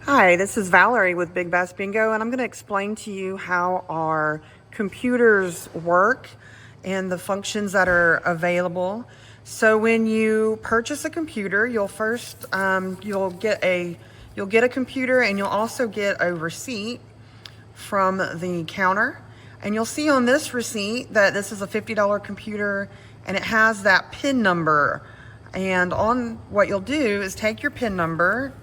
Hi, this is Valerie with Big Bass Bingo, and I'm going to explain to you how our computers work and the functions that are available. So when you purchase a computer, you'll first you'll get a computer, and you'll also get a receipt from the counter. And you'll see on this receipt that this is a $50 computer, and it has that PIN number. And on what you'll do is take your PIN number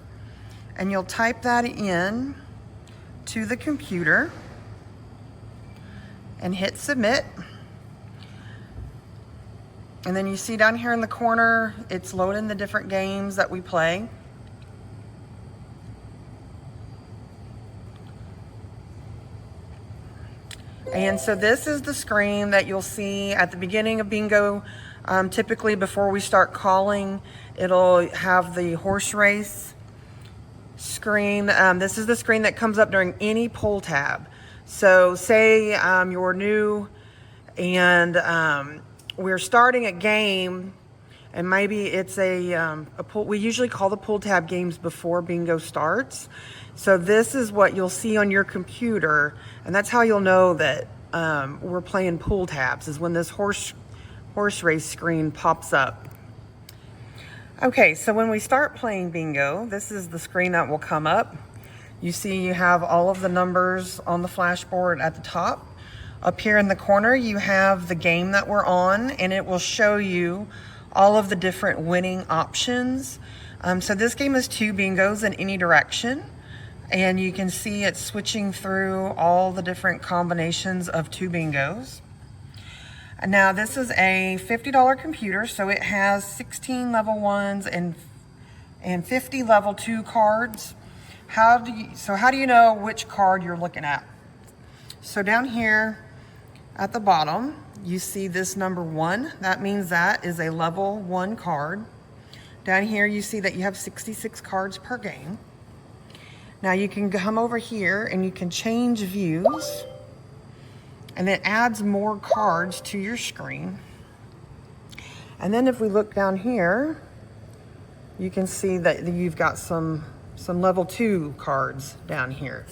and you'll type that in to the computer and hit submit. And then you see down here in the corner, it's loading the different games that we play. And so this is the screen that you'll see at the beginning of bingo. Typically before we start calling, it'll have the horse race screen. This is the screen that comes up during any pull tab. So say you're new and we're starting a game, and maybe it's a pull. We usually call the pull tab games before bingo starts. So this is what you'll see on your computer, and that's how you'll know that we're playing pull tabs, is when this horse race screen pops up. Okay, so when we start playing bingo, this is the screen that will come up. You see you have all of the numbers on the flashboard at the top. Up here in the corner, you have the game that we're on, and it will show you all of the different winning options. So this game is 2 bingos in any direction, and you can see it's switching through all the different combinations of 2 bingos. Now this is a $50 computer, so it has 16 level 1s and 50 level 2 cards. How do you know which card you're looking at? So down here at the bottom, you see this number 1. That means that is a level 1 card. Down here you see that you have 66 cards per game. Now you can come over here and you can change views, and it adds more cards to your screen. And then if we look down here, you can see that you've got some level 2 cards down here.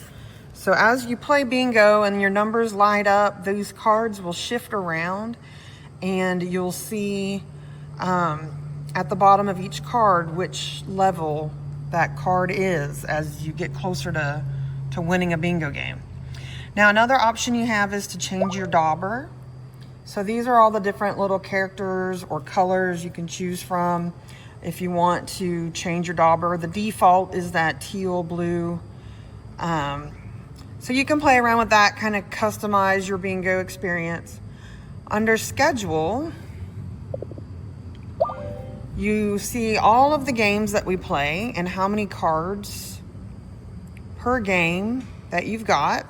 So as you play bingo and your numbers light up, those cards will shift around, and you'll see at the bottom of each card which level that card is as you get closer to winning a bingo game. Now another option you have is to change your dauber. So these are all the different little characters or colors you can choose from if you want to change your dauber. The default is that teal blue. So you can play around with that, kind of customize your bingo experience. Under schedule, you see all of the games that we play and how many cards per game that you've got.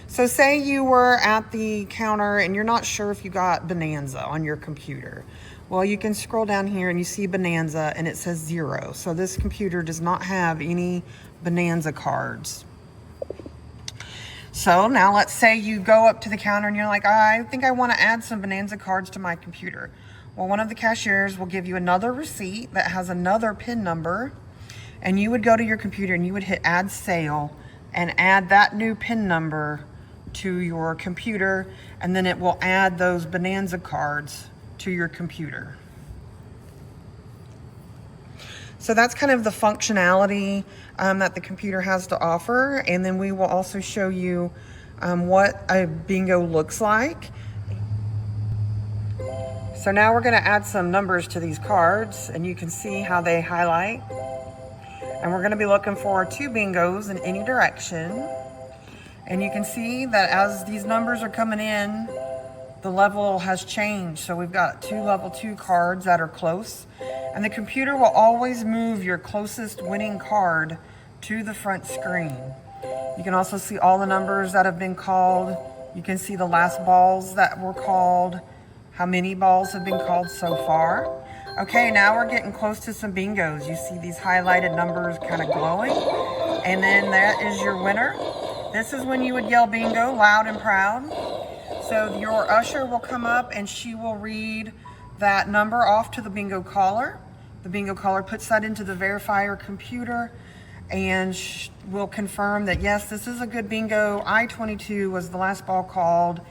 So say you were at the counter and you're not sure if you got Bonanza on your computer. Well, you can scroll down here and you see Bonanza and it says 0. So this computer does not have any Bonanza cards. So now let's say you go up to the counter and you're like, I think I want to add some Bonanza cards to my computer. Well, one of the cashiers will give you another receipt that has another PIN number, and you would go to your computer and you would hit add sale and add that new PIN number to your computer, and then it will add those Bonanza cards to your computer. So that's kind of the functionality that the computer has to offer, and then we will also show you what a bingo looks like. So now we're going to add some numbers to these cards, and you can see how they highlight. And we're going to be looking for 2 bingos in any direction. And you can see that as these numbers are coming in, the level has changed. So we've got 2 level 2 cards that are close. And the computer will always move your closest winning card to the front screen. You can also see all the numbers that have been called. You can see the last balls that were called, how many balls have been called so far. Okay, now we're getting close to some bingos. You see these highlighted numbers kind of glowing, and then that is your winner. This is when you would yell bingo loud and proud. So your usher will come up and she will read that number off to the bingo caller. The bingo caller puts that into the verifier computer, and will confirm that yes, this is a good bingo. I-22 was the last ball called,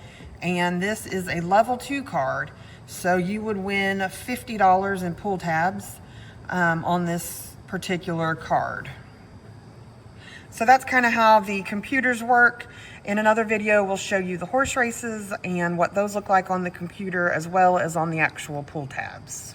and this is a level 2 card. So you would win $50 in pull tabs on this particular card. So that's kind of how the computers work. In another video, we'll show you the horse races and what those look like on the computer, as well as on the actual pull tabs.